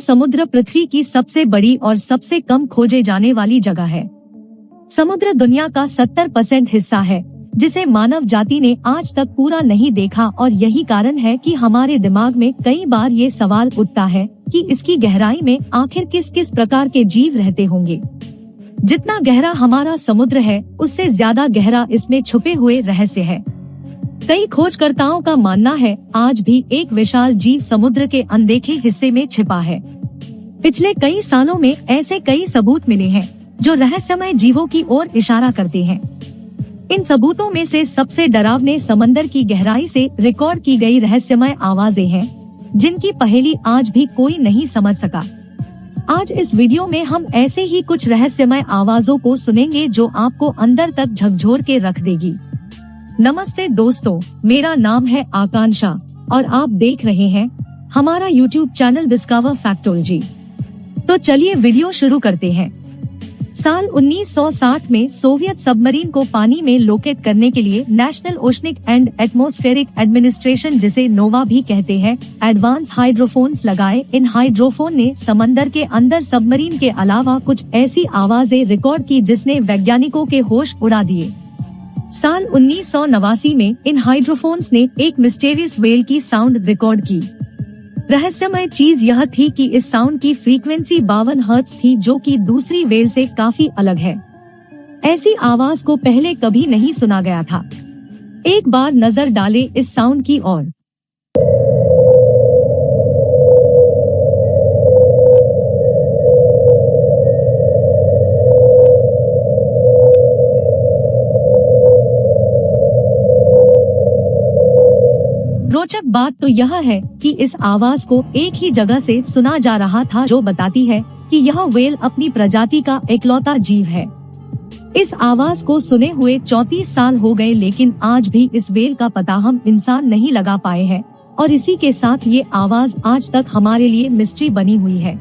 समुद्र पृथ्वी की सबसे बड़ी और सबसे कम खोजे जाने वाली जगह है। समुद्र दुनिया का 70% हिस्सा है जिसे मानव जाति ने आज तक पूरा नहीं देखा, और यही कारण है कि हमारे दिमाग में कई बार ये सवाल उठता है कि इसकी गहराई में आखिर किस किस प्रकार के जीव रहते होंगे। जितना गहरा हमारा समुद्र है उससे ज्यादा गहरा इसमें छुपे हुए रहस्य है। कई खोजकर्ताओं का मानना है आज भी एक विशाल जीव समुद्र के अनदेखे हिस्से में छिपा है। पिछले कई सालों में ऐसे कई सबूत मिले हैं जो रहस्यमय जीवों की ओर इशारा करते हैं। इन सबूतों में से सबसे डरावने समंदर की गहराई से रिकॉर्ड की गई रहस्यमय आवाजें हैं जिनकी पहेली आज भी कोई नहीं समझ सका। आज इस वीडियो में हम ऐसे ही कुछ रहस्यमय आवाजों को सुनेंगे जो आपको अंदर तक झकझोर के रख देगी। नमस्ते दोस्तों, मेरा नाम है आकांक्षा और आप देख रहे हैं हमारा YouTube चैनल डिस्कवर फैक्टोलॉजी। तो चलिए वीडियो शुरू करते हैं। साल 1960 में सोवियत सबमरीन को पानी में लोकेट करने के लिए national oceanic and atmospheric administration, जिसे नोवा भी कहते हैं, एडवांस हाइड्रोफोन्स लगाए। इन हाइड्रोफोन ने समंदर के अंदर सबमरीन के अलावा कुछ ऐसी आवाजें रिकॉर्ड की जिसने वैज्ञानिकों के होश उड़ा दिए। साल 1989 में इन हाइड्रोफोन्स ने एक मिस्टीरियस वेल की साउंड रिकॉर्ड की। रहस्यमय चीज यह थी कि इस साउंड की फ्रीक्वेंसी 52 हर्ट्ज थी, जो कि दूसरी वेल से काफी अलग है। ऐसी आवाज को पहले कभी नहीं सुना गया था। एक बार नजर डालें इस साउंड की ओर। रोचक बात तो यह है कि इस आवाज को एक ही जगह से सुना जा रहा था, जो बताती है कि यह वेल अपनी प्रजाति का इकलौता जीव है। इस आवाज को सुने हुए 34 साल हो गए, लेकिन आज भी इस वेल का पता हम इंसान नहीं लगा पाए हैं, और इसी के साथ ये आवाज आज तक हमारे लिए मिस्ट्री बनी हुई है।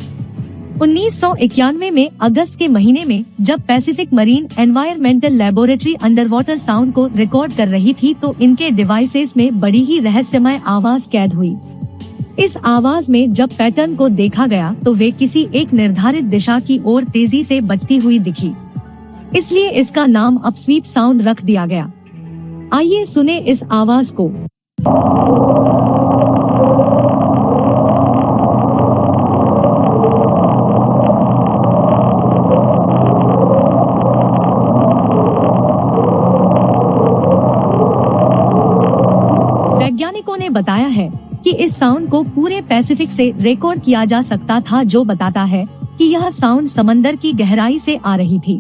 1991 में अगस्त के महीने में जब Pacific marine environmental laboratory under water sound को रिकॉर्ड कर रही थी तो इनके डिवाइसेस में बड़ी ही रहस्यमय आवाज कैद हुई। इस आवाज में जब पैटर्न को देखा गया तो वे किसी एक निर्धारित दिशा की ओर तेजी से बजती हुई दिखी, इसलिए इसका नाम अपस्वीप साउंड रख दिया गया। आइए सुने इस आवाज को। वैज्ञानिकों ने बताया है कि इस साउंड को पूरे पैसिफिक से रिकॉर्ड किया जा सकता था, जो बताता है कि यह साउंड समंदर की गहराई से आ रही थी।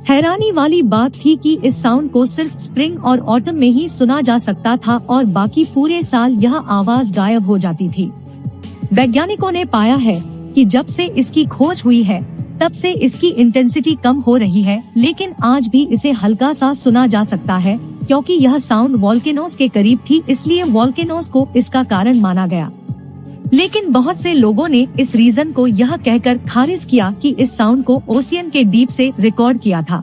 हैरानी वाली बात थी कि इस साउंड को सिर्फ स्प्रिंग और ऑटम में ही सुना जा सकता था और बाकी पूरे साल यह आवाज गायब हो जाती थी। वैज्ञानिकों ने पाया है कि जब से इसकी खोज हुई है तब से इसकी इंटेंसिटी कम हो रही है, लेकिन आज भी इसे हल्का सा सुना जा सकता है क्योंकि यह साउंड वोल्केनोस के करीब थी, इसलिए वोल्केनोस को इसका कारण माना गया। लेकिन बहुत से लोगों ने इस रीजन को यह कहकर खारिज किया कि इस साउंड को ओशियन के डीप से रिकॉर्ड किया था।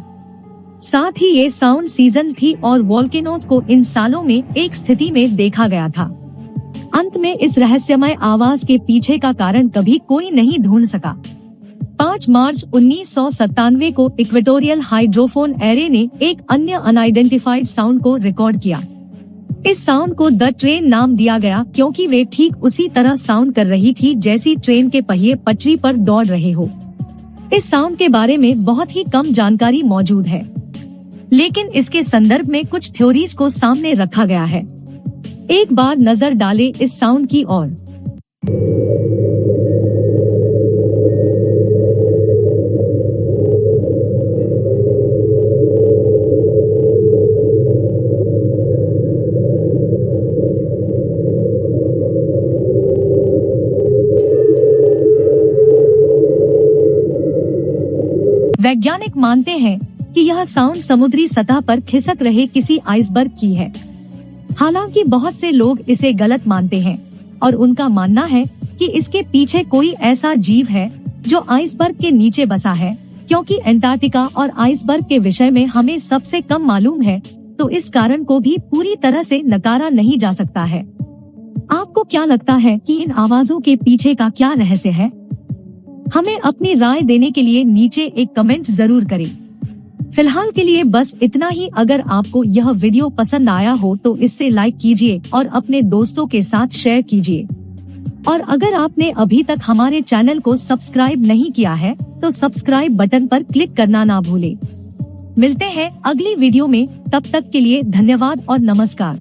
साथ ही ये साउंड सीजन थी और वोल्केनोस को इन सालों में एक स्थिति में देखा गया था। अंत में इस रहस्यमय आवाज के पीछे का कारण कभी कोई नहीं ढूंढ सका। 5 मार्च 1997 को इक्वेटोरियल हाइड्रोफोन एरे ने एक अन्य अनआइडेंटिफाइड साउंड को रिकॉर्ड किया। इस साउंड को द ट्रेन नाम दिया गया क्योंकि वे ठीक उसी तरह साउंड कर रही थी जैसी ट्रेन के पहिए पटरी पर दौड़ रहे हो। इस साउंड के बारे में बहुत ही कम जानकारी मौजूद है, लेकिन इसके संदर्भ में कुछ थ्योरीज को सामने रखा गया है। एक बार नजर डालें इस साउंड की ओर। वैज्ञानिक मानते हैं कि यह साउंड समुद्री सतह पर खिसक रहे किसी आइसबर्ग की है। हालांकि बहुत से लोग इसे गलत मानते हैं और उनका मानना है कि इसके पीछे कोई ऐसा जीव है जो आइसबर्ग के नीचे बसा है, क्योंकि अंटार्कटिका और आइसबर्ग के विषय में हमें सबसे कम मालूम है, तो इस कारण को भी पूरी तरह से नकारा नहीं जा सकता है। आपको क्या लगता है कि इन आवाजों के पीछे का क्या रहस्य है? हमें अपनी राय देने के लिए नीचे एक कमेंट जरूर करें। फिलहाल के लिए बस इतना ही। अगर आपको यह वीडियो पसंद आया हो तो इसे लाइक कीजिए और अपने दोस्तों के साथ शेयर कीजिए। और अगर आपने अभी तक हमारे चैनल को सब्सक्राइब नहीं किया है तो सब्सक्राइब बटन पर क्लिक करना ना भूलें। मिलते हैं अगली वीडियो में, तब तक के लिए धन्यवाद और नमस्कार।